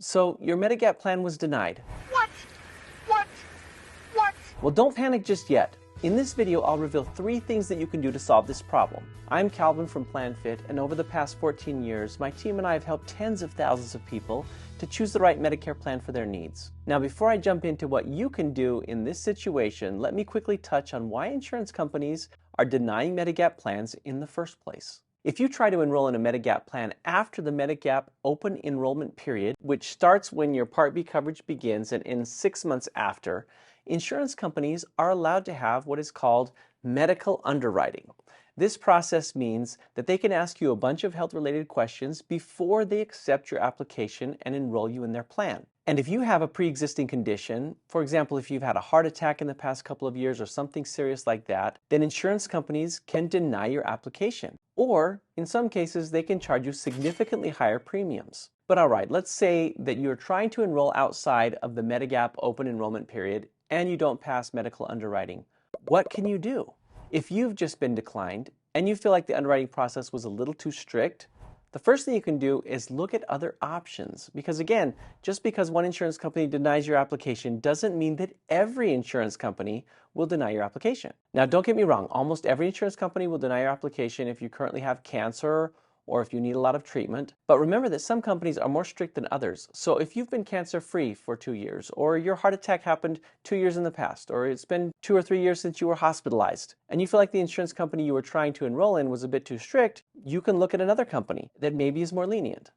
So your Medigap plan was denied. What? What? What? Well, don't panic just yet. In this video, I'll reveal 3 things that you can do to solve this problem. I'm Calvin from PlanFit, and over the past 14 years, my team and I have helped tens of thousands of people to choose the right Medicare plan for their needs. Now, before I jump into what you can do in this situation, let me quickly touch on why insurance companies are denying Medigap plans in the first place. If you try to enroll in a Medigap plan after the Medigap open enrollment period, which starts when your Part B coverage begins and ends 6 months after, insurance companies are allowed to have what is called medical underwriting. This process means that they can ask you a bunch of health-related questions before they accept your application and enroll you in their plan. And if you have a pre-existing condition, for example, if you've had a heart attack in the past couple of years or something serious like that, then insurance companies can deny your application. Or, in some cases, they can charge you significantly higher premiums. But all right, let's say that you're trying to enroll outside of the Medigap open enrollment period and you don't pass medical underwriting. What can you do? If you've just been declined and you feel like the underwriting process was a little too strict, the first thing you can do is look at other options. Because again, just because one insurance company denies your application doesn't mean that every insurance company will deny your application. Now, don't get me wrong, almost every insurance company will deny your application if you currently have cancer or if you need a lot of treatment. But remember that some companies are more strict than others. So if you've been cancer-free for 2 years, or your heart attack happened 2 years in the past, or it's been 2 or 3 years since you were hospitalized, and you feel like the insurance company you were trying to enroll in was a bit too strict, you can look at another company that maybe is more lenient.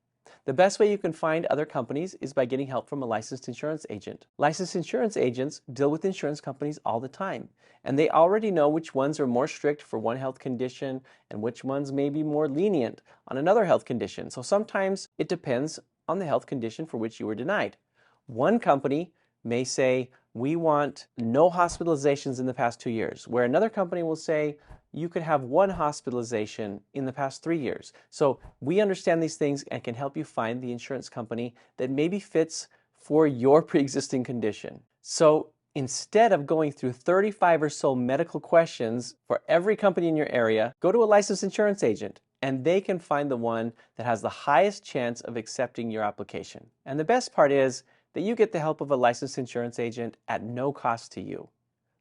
The best way you can find other companies is by getting help from a licensed insurance agent. Licensed insurance agents deal with insurance companies all the time, and they already know which ones are more strict for one health condition and which ones may be more lenient on another health condition. So sometimes it depends on the health condition for which you were denied. One company may say, we want no hospitalizations in the past 2 years, where another company will say, you could have 1 hospitalization in the past 3 years. So we understand these things and can help you find the insurance company that maybe fits for your pre-existing condition. So instead of going through 35 or so medical questions for every company in your area, go to a licensed insurance agent and they can find the one that has the highest chance of accepting your application. And the best part is that you get the help of a licensed insurance agent at no cost to you.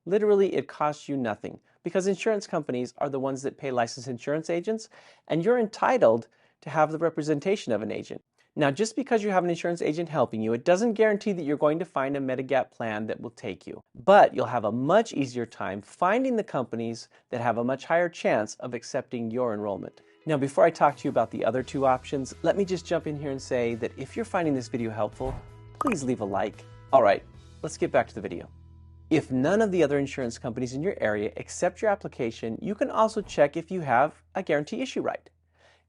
Literally, it costs you nothing because insurance companies are the ones that pay licensed insurance agents, and you're entitled to have the representation of an agent. Now, just because you have an insurance agent helping you, it doesn't guarantee that you're going to find a Medigap plan that will take you. But you'll have a much easier time finding the companies that have a much higher chance of accepting your enrollment. Now, before I talk to you about the other 2 options, let me just jump in here and say that if you're finding this video helpful, please leave a like. All right, let's get back to the video. If none of the other insurance companies in your area accept your application, you can also check if you have a guarantee issue right.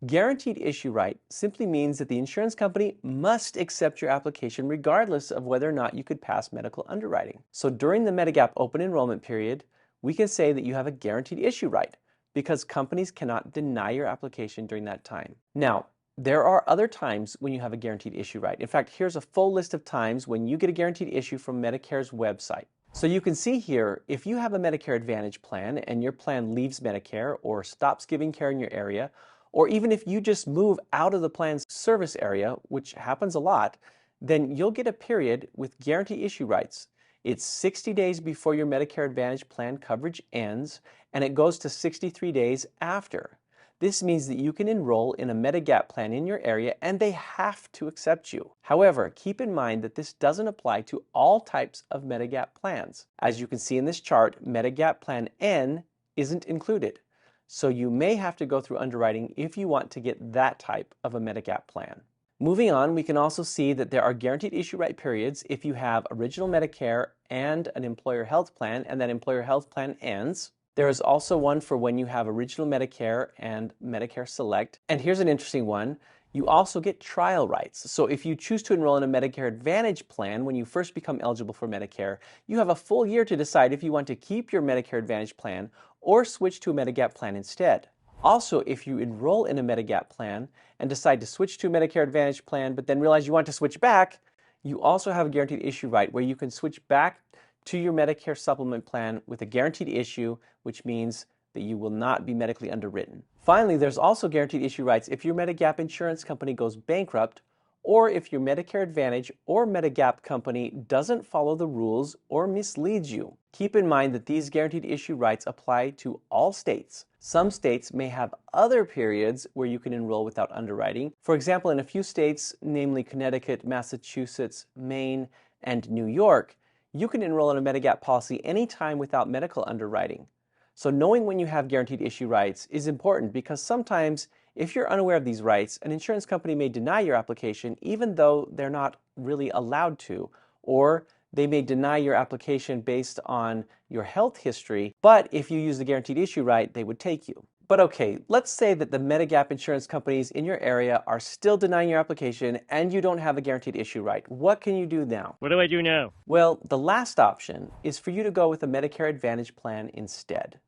Guaranteed issue right simply means that the insurance company must accept your application regardless of whether or not you could pass medical underwriting. So during the Medigap open enrollment period, we can say that you have a guaranteed issue right because companies cannot deny your application during that time. Now, there are other times when you have a guaranteed issue right. In fact, here's a full list of times when you get a guaranteed issue from Medicare's website. So you can see here, if you have a Medicare Advantage plan and your plan leaves Medicare or stops giving care in your area, or even if you just move out of the plan's service area, which happens a lot, then you'll get a period with guaranteed issue rights. It's 60 days before your Medicare Advantage plan coverage ends, and it goes to 63 days after. This means that you can enroll in a Medigap plan in your area and they have to accept you. However, keep in mind that this doesn't apply to all types of Medigap plans. As you can see in this chart, Medigap Plan N isn't included. So you may have to go through underwriting if you want to get that type of a Medigap plan. Moving on, we can also see that there are guaranteed issue right periods if you have original Medicare and an employer health plan, and that employer health plan ends. There is also one for when you have original Medicare and Medicare Select. And here's an interesting one. You also get trial rights. So if you choose to enroll in a Medicare Advantage plan when you first become eligible for Medicare, you have a full year to decide if you want to keep your Medicare Advantage plan or switch to a Medigap plan instead. Also, if you enroll in a Medigap plan and decide to switch to a Medicare Advantage plan but then realize you want to switch back, you also have a guaranteed issue right where you can switch back to your Medicare supplement plan with a guaranteed issue, which means that you will not be medically underwritten. Finally, there's also guaranteed issue rights if your Medigap insurance company goes bankrupt or if your Medicare Advantage or Medigap company doesn't follow the rules or misleads you. Keep in mind that these guaranteed issue rights apply to all states. Some states may have other periods where you can enroll without underwriting. For example, in a few states, namely Connecticut, Massachusetts, Maine, and New York, you can enroll in a Medigap policy anytime without medical underwriting. So knowing when you have guaranteed issue rights is important because sometimes if you're unaware of these rights, an insurance company may deny your application even though they're not really allowed to, or they may deny your application based on your health history, but if you use the guaranteed issue right, they would take you. But okay, let's say that the Medigap insurance companies in your area are still denying your application and you don't have a guaranteed issue right. What can you do now? What do I do now? Well, the last option is for you to go with a Medicare Advantage plan instead.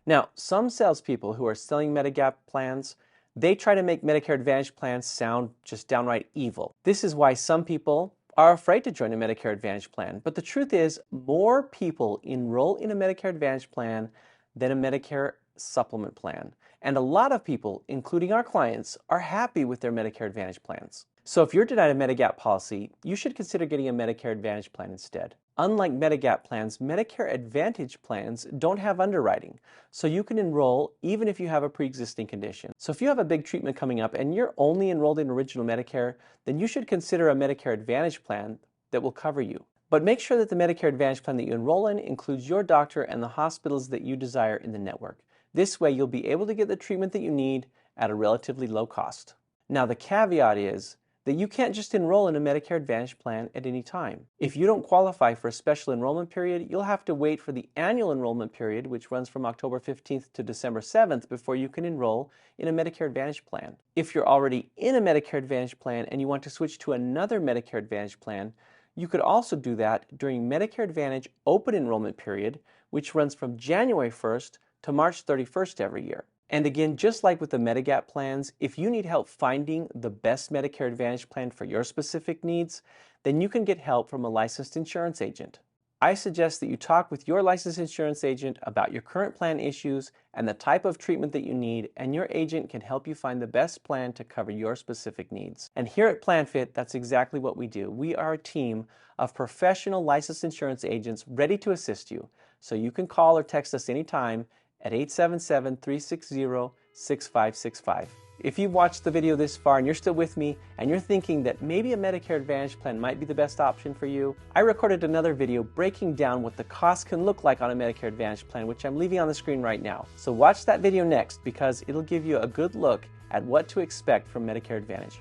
Now, some salespeople who are selling Medigap plans, they try to make Medicare Advantage plans sound just downright evil. This is why some people are afraid to join a Medicare Advantage plan. But the truth is, more people enroll in a Medicare Advantage plan than a Medicare supplement plan. And a lot of people, including our clients, are happy with their Medicare Advantage plans. So if you're denied a Medigap policy, you should consider getting a Medicare Advantage plan instead. Unlike Medigap plans, Medicare Advantage plans don't have underwriting, so you can enroll even if you have a pre-existing condition. So if you have a big treatment coming up and you're only enrolled in Original Medicare, then you should consider a Medicare Advantage plan that will cover you. But make sure that the Medicare Advantage plan that you enroll in includes your doctor and the hospitals that you desire in the network. This way you'll be able to get the treatment that you need at a relatively low cost. Now the caveat is that you can't just enroll in a Medicare Advantage plan at any time. If you don't qualify for a special enrollment period, you'll have to wait for the annual enrollment period, which runs from October 15th to December 7th, before you can enroll in a Medicare Advantage plan. If you're already in a Medicare Advantage plan and you want to switch to another Medicare Advantage plan, you could also do that during Medicare Advantage open enrollment period, which runs from January 1st to March 31st every year. And again, just like with the Medigap plans, if you need help finding the best Medicare Advantage plan for your specific needs, then you can get help from a licensed insurance agent. I suggest that you talk with your licensed insurance agent about your current plan issues and the type of treatment that you need, and your agent can help you find the best plan to cover your specific needs. And here at PlanFit, that's exactly what we do. We are a team of professional licensed insurance agents ready to assist you. So you can call or text us anytime at 877-360-6565. If you've watched the video this far and you're still with me and you're thinking that maybe a Medicare Advantage plan might be the best option for you, I recorded another video breaking down what the cost can look like on a Medicare Advantage plan, which I'm leaving on the screen right now. So watch that video next because it'll give you a good look at what to expect from Medicare Advantage.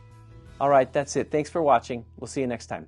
All right, that's it. Thanks for watching. We'll see you next time.